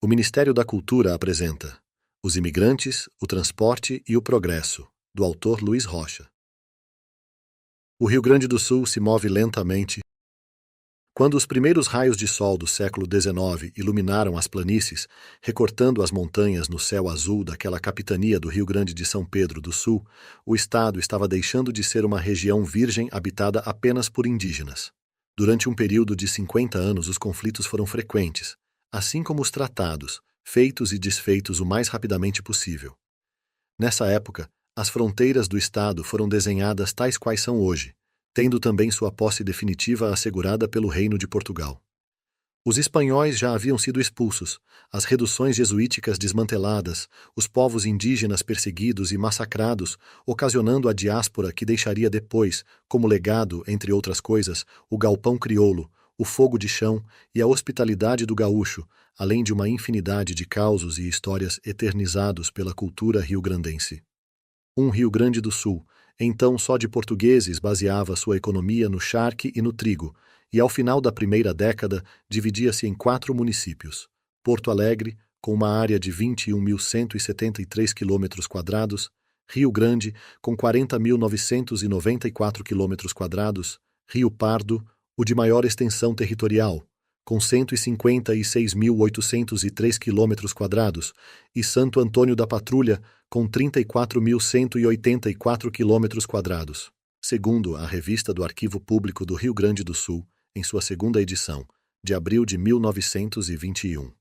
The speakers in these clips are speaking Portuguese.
O Ministério da Cultura apresenta Os Imigrantes, o Transporte e o Progresso, do autor Luiz Rocha. O Rio Grande do Sul se move lentamente. Quando os primeiros raios de sol do século XIX iluminaram as planícies, recortando as montanhas no céu azul daquela capitania do Rio Grande de São Pedro do Sul, o estado estava deixando de ser uma região virgem habitada apenas por indígenas. Durante um período de 50 anos, os conflitos foram frequentes, assim como os tratados, feitos e desfeitos o mais rapidamente possível. Nessa época, as fronteiras do estado foram desenhadas tais quais são hoje, tendo também sua posse definitiva assegurada pelo Reino de Portugal. Os espanhóis já haviam sido expulsos, as reduções jesuíticas desmanteladas, os povos indígenas perseguidos e massacrados, ocasionando a diáspora que deixaria depois, como legado, entre outras coisas, o galpão crioulo, o fogo de chão e a hospitalidade do gaúcho, além de uma infinidade de causos e histórias eternizados pela cultura rio-grandense. Um Rio Grande do Sul, então só de portugueses, baseava sua economia no charque e no trigo, e ao final da primeira década dividia-se em 4 municípios: Porto Alegre, com uma área de 21.173 km², Rio Grande, com 40.994 km², Rio Pardo, o de maior extensão territorial, com 156.803 km², e Santo Antônio da Patrulha, com 34.184 km², segundo a Revista do Arquivo Público do Rio Grande do Sul, em sua segunda edição, de abril de 1921.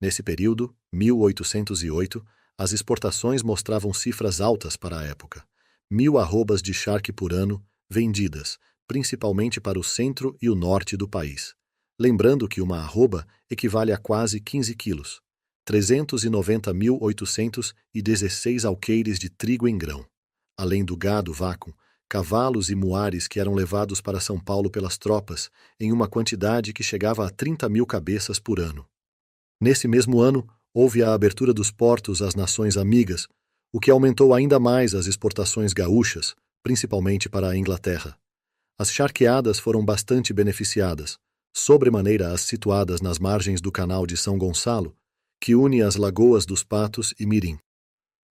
Nesse período, 1808, as exportações mostravam cifras altas para a época: 1.000 arrobas de charque por ano, vendidas, principalmente para o centro e o norte do país. Lembrando que uma arroba equivale a quase 15 quilos, 390.816 alqueires de trigo em grão. Além do gado vácuo, cavalos e muares que eram levados para São Paulo pelas tropas, em uma quantidade que chegava a 30.000 cabeças por ano. Nesse mesmo ano, houve a abertura dos portos às nações amigas, o que aumentou ainda mais as exportações gaúchas, principalmente para a Inglaterra. As charqueadas foram bastante beneficiadas, sobremaneira as situadas nas margens do Canal de São Gonçalo, que une as Lagoas dos Patos e Mirim.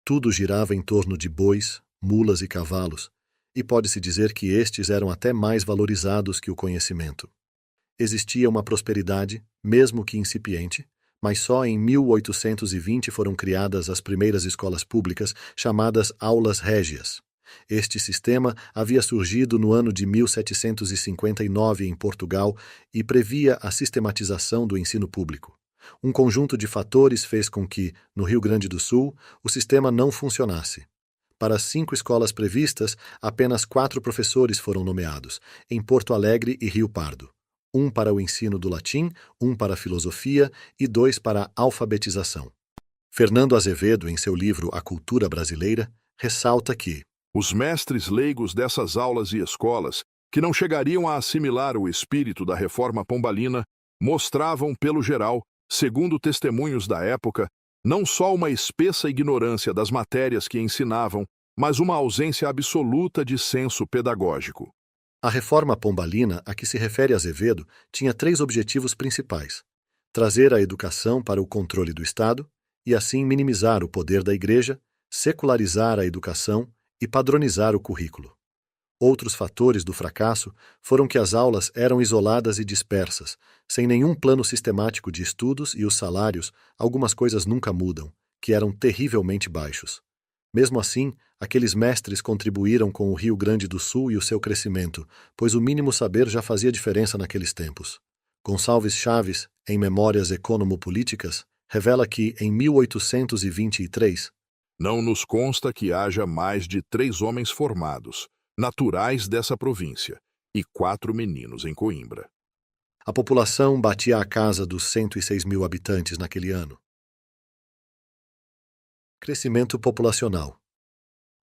Tudo girava em torno de bois, mulas e cavalos, e pode-se dizer que estes eram até mais valorizados que o conhecimento. Existia uma prosperidade, mesmo que incipiente, mas só em 1820 foram criadas as primeiras escolas públicas, chamadas aulas régias. Este sistema havia surgido no ano de 1759 em Portugal e previa a sistematização do ensino público. Um conjunto de fatores fez com que, no Rio Grande do Sul, o sistema não funcionasse. Para as 5 escolas previstas, apenas 4 professores foram nomeados, em Porto Alegre e Rio Pardo. 1 para o ensino do latim, 1 para a filosofia e 2 para a alfabetização. Fernando Azevedo, em seu livro A Cultura Brasileira, ressalta que os mestres leigos dessas aulas e escolas, que não chegariam a assimilar o espírito da reforma pombalina, mostravam, pelo geral, segundo testemunhos da época, não só uma espessa ignorância das matérias que ensinavam, mas uma ausência absoluta de senso pedagógico. A reforma pombalina a que se refere Azevedo tinha 3 objetivos principais: trazer a educação para o controle do Estado e assim minimizar o poder da Igreja, secularizar a educação e padronizar o currículo. Outros fatores do fracasso foram que as aulas eram isoladas e dispersas, sem nenhum plano sistemático de estudos, e os salários, algumas coisas nunca mudam, que eram terrivelmente baixos. Mesmo assim, aqueles mestres contribuíram com o Rio Grande do Sul e o seu crescimento, pois o mínimo saber já fazia diferença naqueles tempos. Gonçalves Chaves, em Memórias Economo-Políticas, revela que, em 1823, não nos consta que haja mais de 3 homens formados, naturais dessa província, e 4 meninos em Coimbra. A população batia a casa dos 106.000 habitantes naquele ano. Crescimento populacional.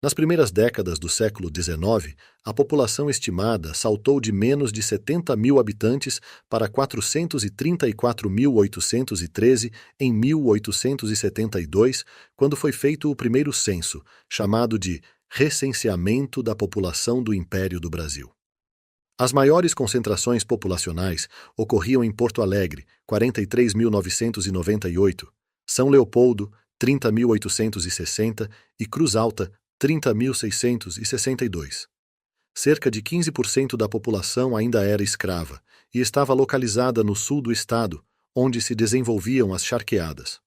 Nas primeiras décadas do século XIX, a população estimada saltou de menos de 70.000 habitantes para 434.813 em 1872, quando foi feito o primeiro censo, chamado de Recenseamento da População do Império do Brasil. As maiores concentrações populacionais ocorriam em Porto Alegre, 43.998, São Leopoldo, 30.860 e Cruz Alta, 30.662. Cerca de 15% da população ainda era escrava e estava localizada no sul do estado, onde se desenvolviam as charqueadas.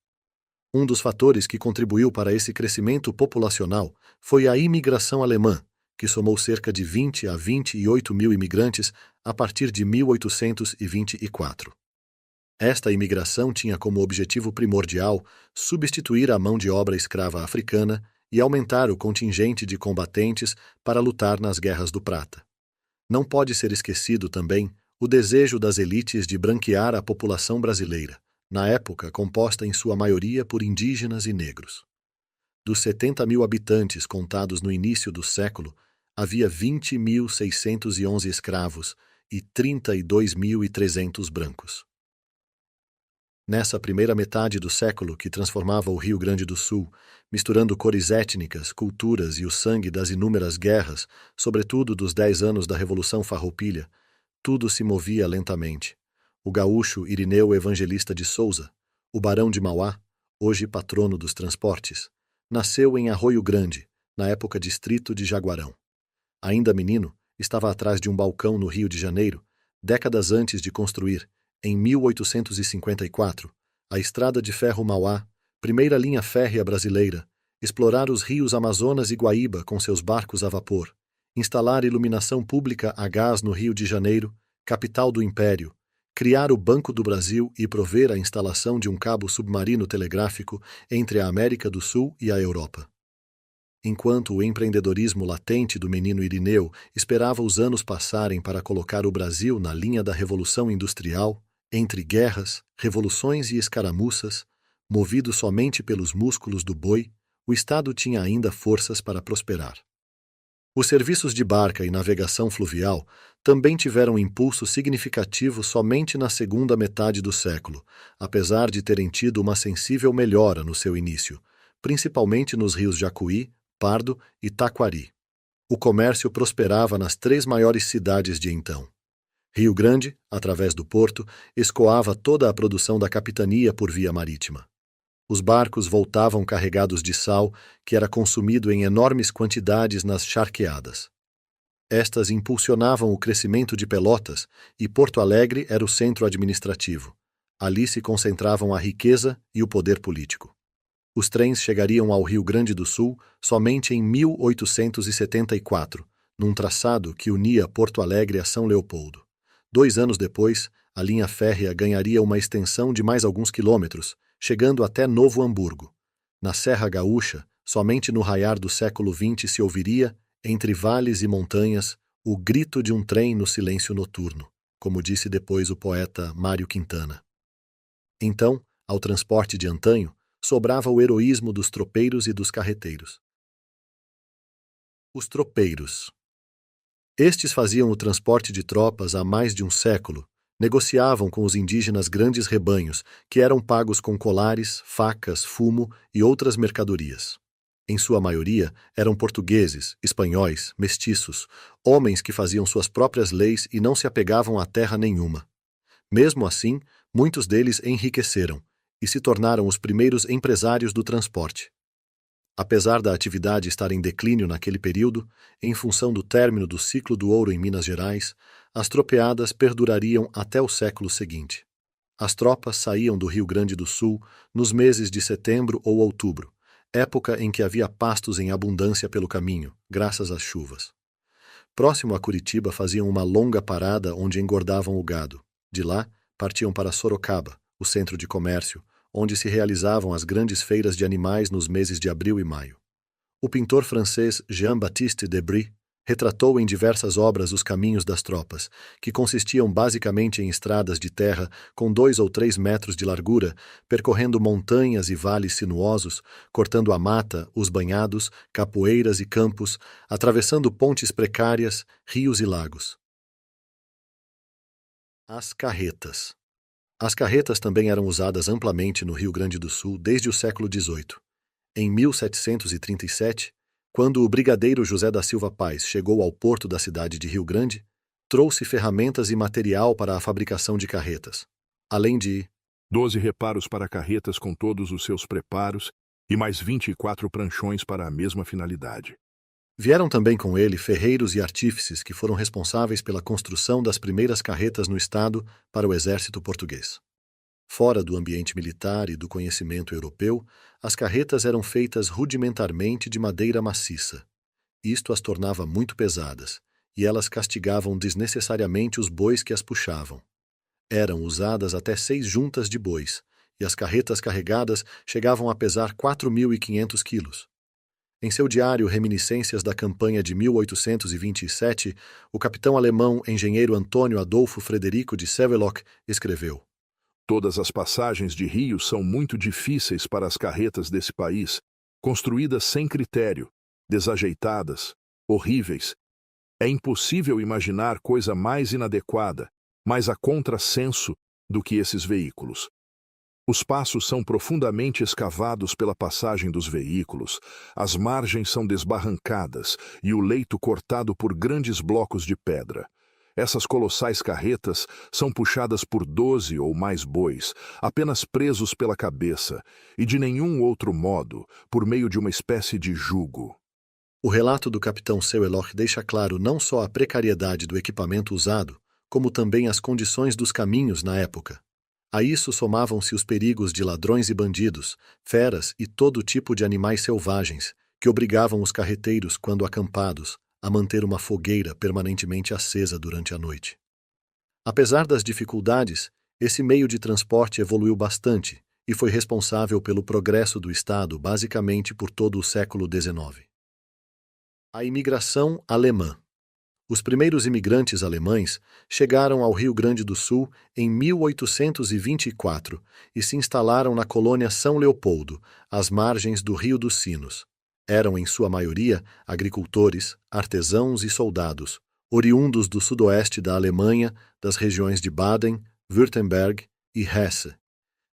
Um dos fatores que contribuiu para esse crescimento populacional foi a imigração alemã, que somou cerca de 20 a 28 mil imigrantes a partir de 1824. Esta imigração tinha como objetivo primordial substituir a mão de obra escrava africana e aumentar o contingente de combatentes para lutar nas Guerras do Prata. Não pode ser esquecido também o desejo das elites de branquear a população brasileira, na época composta em sua maioria por indígenas e negros. Dos 70 mil habitantes contados no início do século, havia 20.611 escravos e 32.300 brancos. Nessa primeira metade do século que transformava o Rio Grande do Sul, misturando cores étnicas, culturas e o sangue das inúmeras guerras, sobretudo dos 10 anos da Revolução Farroupilha, tudo se movia lentamente. O gaúcho Irineu Evangelista de Souza, o barão de Mauá, hoje patrono dos transportes, nasceu em Arroio Grande, na época distrito de Jaguarão. Ainda menino, estava atrás de um balcão no Rio de Janeiro, décadas antes de construir, em 1854, a Estrada de Ferro Mauá, primeira linha férrea brasileira, explorar os rios Amazonas e Guaíba com seus barcos a vapor, instalar iluminação pública a gás no Rio de Janeiro, capital do Império, criar o Banco do Brasil e prover a instalação de um cabo submarino telegráfico entre a América do Sul e a Europa. Enquanto o empreendedorismo latente do menino Irineu esperava os anos passarem para colocar o Brasil na linha da Revolução Industrial, entre guerras, revoluções e escaramuças, movido somente pelos músculos do boi, o Estado tinha ainda forças para prosperar. Os serviços de barca e navegação fluvial também tiveram impulso significativo somente na segunda metade do século, apesar de terem tido uma sensível melhora no seu início, principalmente nos rios Jacuí, Pardo e Taquari. O comércio prosperava nas 3 maiores cidades de então. Rio Grande, através do porto, escoava toda a produção da capitania por via marítima. Os barcos voltavam carregados de sal, que era consumido em enormes quantidades nas charqueadas. Estas impulsionavam o crescimento de Pelotas e Porto Alegre era o centro administrativo. Ali se concentravam a riqueza e o poder político. Os trens chegariam ao Rio Grande do Sul somente em 1874, num traçado que unia Porto Alegre a São Leopoldo. 2 anos depois, a linha férrea ganharia uma extensão de mais alguns quilômetros, chegando até Novo Hamburgo. Na Serra Gaúcha, somente no raiar do século XX se ouviria, entre vales e montanhas, o grito de um trem no silêncio noturno, como disse depois o poeta Mário Quintana. Então, ao transporte de antanho, sobrava o heroísmo dos tropeiros e dos carreteiros. Os tropeiros. Estes faziam o transporte de tropas há mais de um século, negociavam com os indígenas grandes rebanhos, que eram pagos com colares, facas, fumo e outras mercadorias. Em sua maioria, eram portugueses, espanhóis, mestiços, homens que faziam suas próprias leis e não se apegavam a terra nenhuma. Mesmo assim, muitos deles enriqueceram e se tornaram os primeiros empresários do transporte. Apesar da atividade estar em declínio naquele período, em função do término do ciclo do ouro em Minas Gerais, as tropeadas perdurariam até o século seguinte. As tropas saíam do Rio Grande do Sul nos meses de setembro ou outubro, época em que havia pastos em abundância pelo caminho, graças às chuvas. Próximo a Curitiba faziam uma longa parada onde engordavam o gado. De lá, partiam para Sorocaba, o centro de comércio, onde se realizavam as grandes feiras de animais nos meses de abril e maio. O pintor francês Jean-Baptiste Debris retratou em diversas obras os caminhos das tropas, que consistiam basicamente em estradas de terra com 2 ou 3 metros de largura, percorrendo montanhas e vales sinuosos, cortando a mata, os banhados, capoeiras e campos, atravessando pontes precárias, rios e lagos. As carretas. As carretas também eram usadas amplamente no Rio Grande do Sul desde o século XVIII. Em 1737, quando o brigadeiro José da Silva Paz chegou ao porto da cidade de Rio Grande, trouxe ferramentas e material para a fabricação de carretas, além de 12 reparos para carretas com todos os seus preparos e mais 24 pranchões para a mesma finalidade. Vieram também com ele ferreiros e artífices que foram responsáveis pela construção das primeiras carretas no estado para o exército português. Fora do ambiente militar e do conhecimento europeu, as carretas eram feitas rudimentarmente de madeira maciça. Isto as tornava muito pesadas, e elas castigavam desnecessariamente os bois que as puxavam. Eram usadas até 6 juntas de bois, e as carretas carregadas chegavam a pesar 4.500 quilos. Em seu diário Reminiscências da Campanha de 1827, o capitão alemão engenheiro Antônio Adolfo Frederico de Sevelock escreveu: Todas as passagens de rio são muito difíceis para as carretas desse país, construídas sem critério, desajeitadas, horríveis. É impossível imaginar coisa mais inadequada, mais a contrassenso do que esses veículos. Os passos são profundamente escavados pela passagem dos veículos, as margens são desbarrancadas e o leito cortado por grandes blocos de pedra. Essas colossais carretas são puxadas por 12 ou mais bois, apenas presos pela cabeça, e de nenhum outro modo, por meio de uma espécie de jugo. O relato do capitão Sevelock deixa claro não só a precariedade do equipamento usado, como também as condições dos caminhos na época. A isso somavam-se os perigos de ladrões e bandidos, feras e todo tipo de animais selvagens, que obrigavam os carreteiros, quando acampados, a manter uma fogueira permanentemente acesa durante a noite. Apesar das dificuldades, esse meio de transporte evoluiu bastante e foi responsável pelo progresso do Estado basicamente por todo o século XIX. A imigração alemã. Os primeiros imigrantes alemães chegaram ao Rio Grande do Sul em 1824 e se instalaram na colônia São Leopoldo, às margens do Rio dos Sinos. Eram, em sua maioria, agricultores, artesãos e soldados, oriundos do sudoeste da Alemanha, das regiões de Baden, Württemberg e Hesse.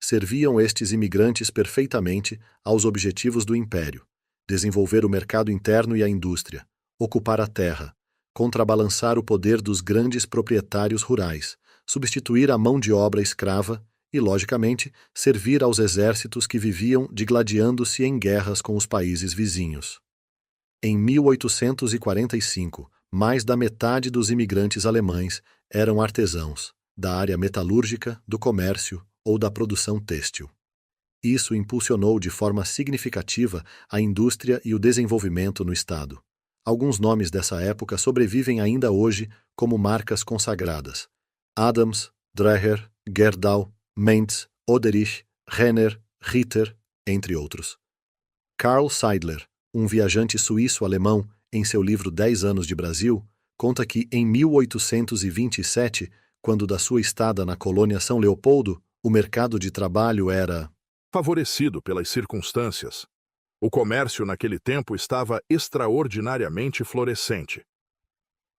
Serviam estes imigrantes perfeitamente aos objetivos do Império: desenvolver o mercado interno e a indústria, ocupar a terra, contrabalançar o poder dos grandes proprietários rurais, substituir a mão de obra escrava e, logicamente, servir aos exércitos que viviam digladiando-se em guerras com os países vizinhos. Em 1845, mais da metade dos imigrantes alemães eram artesãos, da área metalúrgica, do comércio ou da produção têxtil. Isso impulsionou de forma significativa a indústria e o desenvolvimento no estado. Alguns nomes dessa época sobrevivem ainda hoje como marcas consagradas: Adams, Dreher, Gerdau, Mentz, Oderich, Renner, Ritter, entre outros. Carl Seidler, um viajante suíço-alemão, em seu livro 10 anos de Brasil, conta que, em 1827, quando da sua estada na colônia São Leopoldo, o mercado de trabalho era favorecido pelas circunstâncias. O comércio naquele tempo estava extraordinariamente florescente.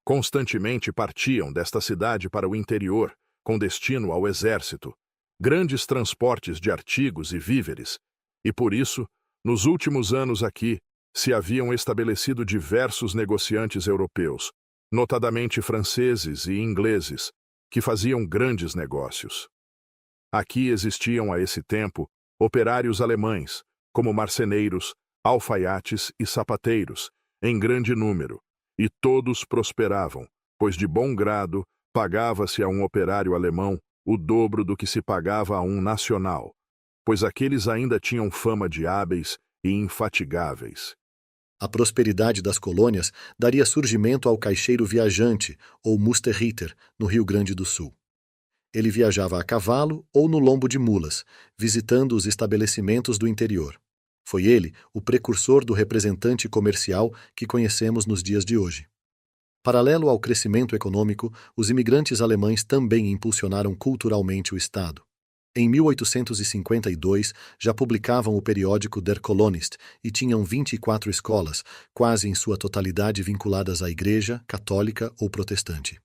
Constantemente partiam desta cidade para o interior, com destino ao exército, grandes transportes de artigos e víveres, e por isso, nos últimos anos aqui, se haviam estabelecido diversos negociantes europeus, notadamente franceses e ingleses, que faziam grandes negócios. Aqui existiam a esse tempo operários alemães, como marceneiros, alfaiates e sapateiros, em grande número, e todos prosperavam, pois de bom grado pagava-se a um operário alemão o dobro do que se pagava a um nacional, pois aqueles ainda tinham fama de hábeis e infatigáveis. A prosperidade das colônias daria surgimento ao caixeiro viajante, ou Musterritter, no Rio Grande do Sul. Ele viajava a cavalo ou no lombo de mulas, visitando os estabelecimentos do interior. Foi ele o precursor do representante comercial que conhecemos nos dias de hoje. Paralelo ao crescimento econômico, os imigrantes alemães também impulsionaram culturalmente o Estado. Em 1852, já publicavam o periódico Der Kolonist e tinham 24 escolas, quase em sua totalidade vinculadas à Igreja, católica ou protestante.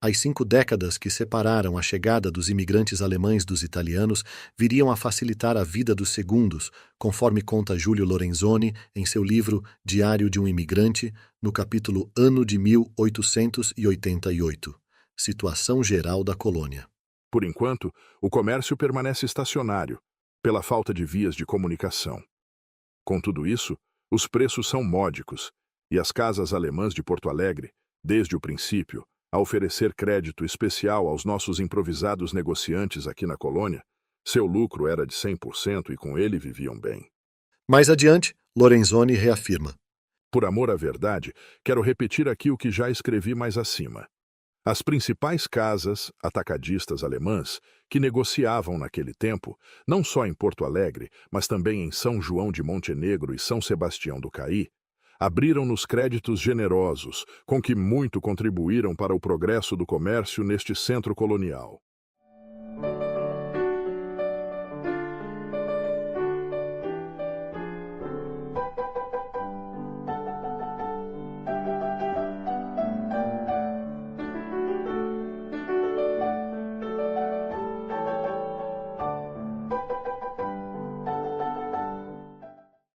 As 5 décadas que separaram a chegada dos imigrantes alemães dos italianos viriam a facilitar a vida dos segundos, conforme conta Júlio Lorenzoni em seu livro Diário de um Imigrante, no capítulo Ano de 1888, Situação Geral da Colônia. Por enquanto, o comércio permanece estacionário, pela falta de vias de comunicação. Com tudo isso, os preços são módicos, e as casas alemãs de Porto Alegre, desde o princípio, a oferecer crédito especial aos nossos improvisados negociantes aqui na colônia, seu lucro era de 100% e com ele viviam bem. Mais adiante, Lorenzoni reafirma: Por amor à verdade, quero repetir aqui o que já escrevi mais acima. As principais casas atacadistas alemãs que negociavam naquele tempo, não só em Porto Alegre, mas também em São João de Montenegro e São Sebastião do Caí, abriram-nos créditos generosos, com que muito contribuíram para o progresso do comércio neste centro colonial.